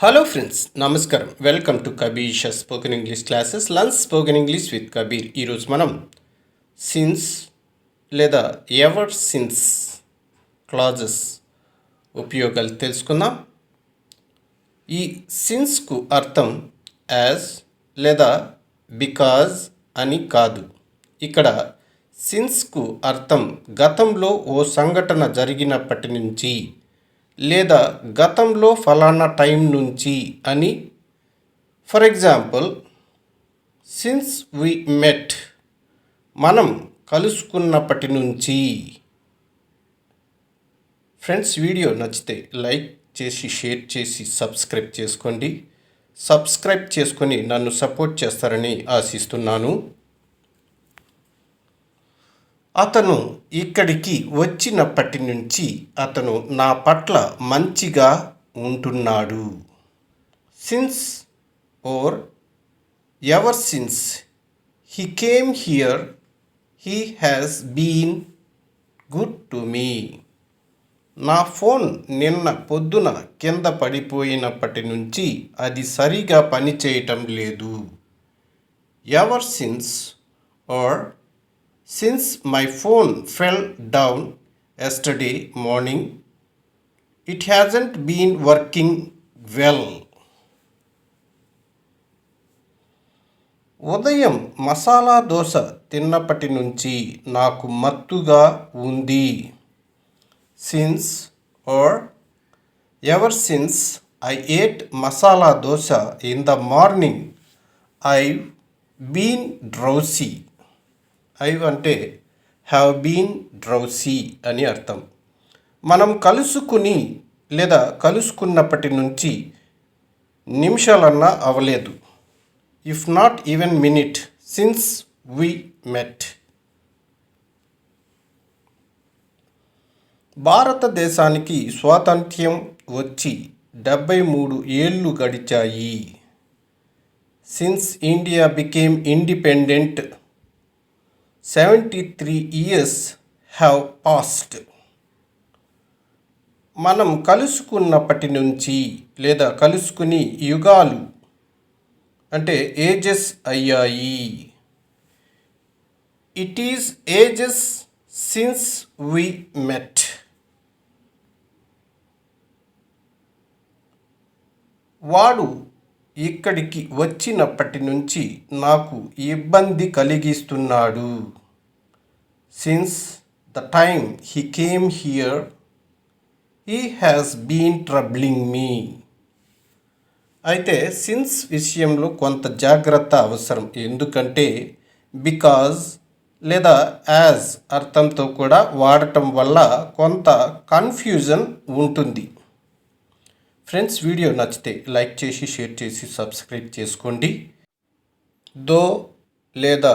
Hello friends నమస్కారం. Welcome to Kabir spoken English classes. Learn spoken English with Kabir. ఈరోజు మనం since లేదా ఎవర్ సిన్స్ క్లాజెస్ ఉపయోగాలు తెలుసుకుందాం. ఈ సిన్స్కు అర్థం యాజ్ లేదా బికాజ్ అని కాదు. ఇక్కడ సిన్స్కు అర్థం గతంలో ఓ సంఘటన జరిగినప్పటి నుంచి లేదా గతంలో ఫలానా టైం నుంచి అని. ఫర్ ఎగ్జాంపుల్, సిన్స్ వి మెట్, మనం కలుసుకున్నప్పటి నుంచి. ఫ్రెండ్స్, వీడియో నచ్చితే లైక్ చేసి షేర్ చేసి సబ్స్క్రైబ్ చేసుకోండి. సబ్స్క్రైబ్ చేసుకొని నన్ను సపోర్ట్ చేస్తారని ఆశిస్తున్నాను. అతను ఇక్కడికి వచ్చినప్పటి నుంచి అతను నా పట్ల మంచిగా ఉంటున్నాడు. Since or ever since he came here he has been good to me. నా ఫోన్ నిన్న పొద్దున కింద పడిపోయినప్పటి నుంచి అది సరిగా పనిచేయటం లేదు. Ever since or since my phone fell down yesterday morning, it hasn't been working well. ఉదయం మసాలా దోశ తిన్నప్పటి నుంచి నాకు మత్తుగా ఉంది. Since or ever since I ate masala dosa in the morning, I've been drowsy. I've అంటే హ్యావ్ బీన్ డ్రౌసీ అని అర్థం. మనం కలుసుకుని లేదా కలుసుకున్నప్పటి నుంచి నిమిషాలన్నా అవలేదు. If not even minute since we met. భారతదేశానికి స్వాతంత్ర్యం వచ్చి 73 ఏళ్ళు గడిచాయి. Since India became independent 73 years have passed. మనం కలుసుకున్నప్పటి నుంచి లేదా కలుసుకుని యుగాలు అంటే ఏజెస్ అయ్యాయి. It is ages since we met. వాడు ఇక్కడికి వచ్చినప్పటి నుంచి నాకు ఇబ్బంది కలిగిస్తున్నాడు. Since the time he came here he has been troubling me. అయితే సిన్స్ విషయంలో కొంత జాగ్రత్త అవసరం. ఎందుకంటే బికాజ్ లేదా యాజ్ అర్థంతో కూడా వాడటం వల్ల కొంత కన్ఫ్యూజన్ ఉంటుంది. ఫ్రెండ్స్, వీడియో నచ్చితే లైక్ చేసి షేర్ చేసి సబ్స్క్రైబ్ చేసుకోండి. దో లేదా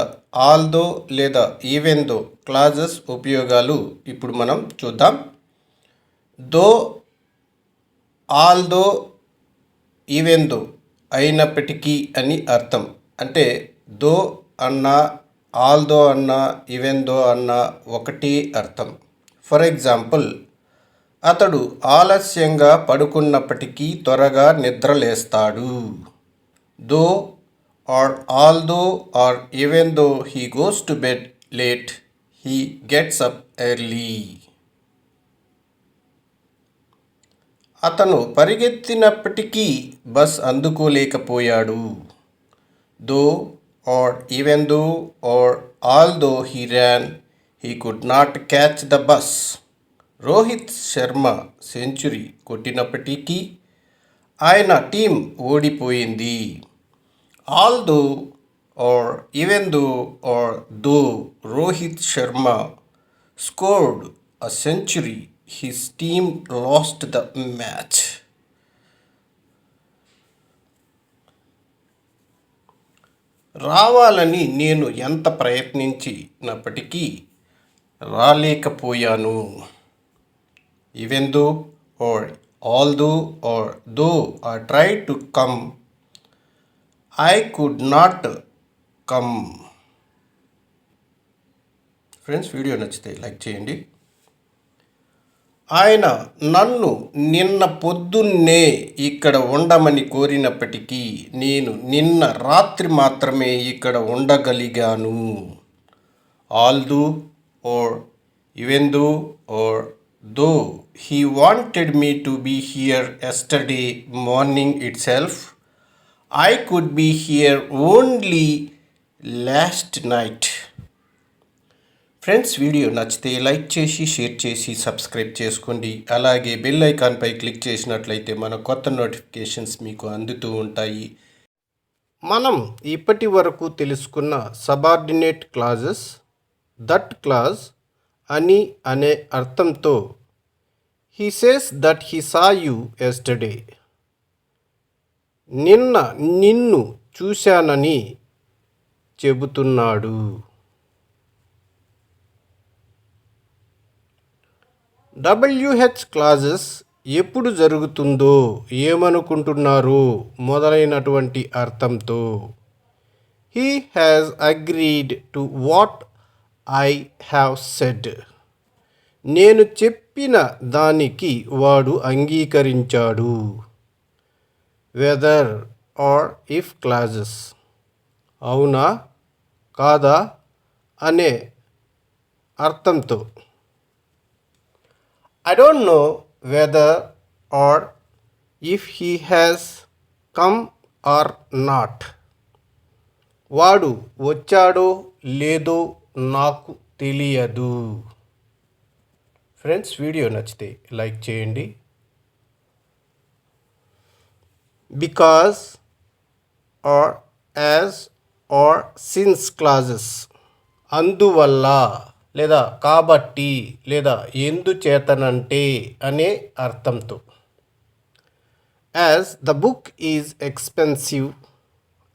ఆల్దో లేదా ఈవెన్ దో క్లాజెస్ ఉపయోగాలు ఇప్పుడు మనం చూద్దాం. దో, ఆల్దో, ఈవెన్ దో అయినప్పటికీ అని అర్థం. అంటే దో అన్నా ఆల్దో అన్నా ఈవెన్ దో అన్నా ఒకటి అర్థం. ఫర్ ఎగ్జాంపుల్, అతడు ఆలస్యంగా పడుకున్నప్పటికీ త్వరగా నిద్రలేస్తాడు. Though or although or even though he goes to bed late he gets up early. అతను పరిగెత్తినప్పటికీ బస్ అందుకోలేకపోయాడు. Though or even though or although he ran he could not catch the bus. Rohit Sharma century కొట్టినప్పటికీ ఆయన team ఓడిపోయింది. Although or even though or though Rohit Sharma scored a century his team lost the match. రావాలని నేను ఎంత ప్రయత్నించినప్పటికీ రాలేకపోయాను. Even though or although or though I tried to come, I could not come. Friends, video నచ్చితే like చేయండి. ఆయన నన్ను నిన్న పొద్దున్నే ఇక్కడ ఉండమని కోరినప్పటికీ నేను నిన్న రాత్రి మాత్రమే ఇక్కడ ఉండగలిగాను. Although or even though or though he wanted me to be here yesterday morning itself, I could be here only last night. Friends, video నచ్చితే లైక్ చేసి షేర్ చేసి సబ్స్క్రైబ్ చేసుకోండి. అలాగే బెల్ ఐకాన్పై క్లిక్ చేసినట్లయితే మన కొత్త నోటిఫికేషన్స్ మీకు అందుతూ ఉంటాయి. మనం ఇప్పటి వరకు తెలుసుకున్న సబార్డినేట్ క్లాజెస్ దట్ క్లాజ్ అని అనే అర్థంతో he says that he saw you yesterday, నిన్న నిన్ను చూశానని చెబుతున్నాడు. WH క్లాజెస్ ఎప్పుడు జరుగుతుందో ఏమనుకుంటున్నారు మొదలైనటువంటి అర్థంతో he has agreed to what I have said, నేను చెప్పిన దానికి వాడు అంగీకరించాడు. వెదర్ ఆర్ ఇఫ్ క్లాజెస్ అవునా కాదా అనే అర్థంతో I don't know whether or if he has come or not. వాడు వచ్చాడో లేదో నాకు తెలియదు. ఫ్రెండ్స్, వీడియో నచ్చితే లైక్ చేయండి. Because or as or since clauses అందువల్ల లేదా కాబట్టి లేదా ఎందుచేతనంటే అనే అర్థంతో. As the book is expensive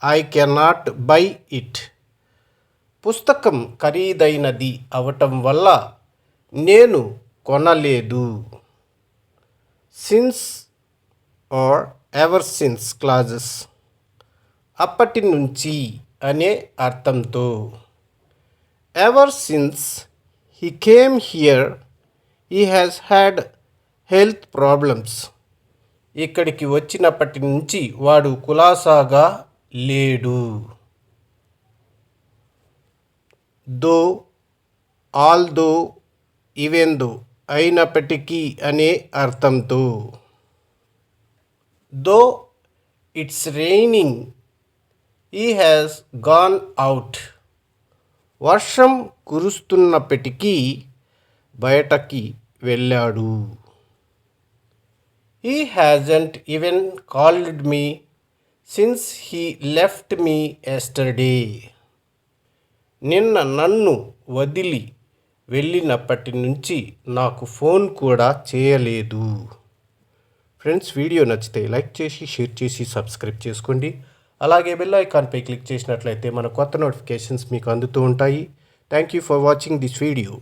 I cannot buy it, పుస్తకం ఖరీదైనది అవటం వల్ల నేను కొనలేదు. Since or ever since clauses అప్పటి నుంచి అనే అర్థంతో. Ever since he came here, he has had health problems. ఇక్కడికి వచ్చినప్పటి నుంచి వాడు కులాసాగా లేడు. దో, ఆల్దో, ఈవెన్ దో అయినప్పటికీ అనే అర్థంతో. Though it's raining he has gone out. వర్షం కురుస్తున్నప్పటికీ బయటకి వెళ్ళాడు. He hasn't even called me since he left me yesterday, నిన్న నన్ను వదిలి వెళ్ళినప్పటి నుంచి నాకు ఫోన్ కూడా చేయలేదు. ఫ్రెండ్స్, వీడియో నచ్చితే లైక్ చేసి షేర్ చేసి సబ్స్క్రైబ్ చేసుకోండి. అలాగే బెల్ ఐకాన్పై క్లిక్ చేసినట్లయితే మన కొత్త నోటిఫికేషన్స్ మీకు అందుతూ ఉంటాయి. Thank you for watching this video.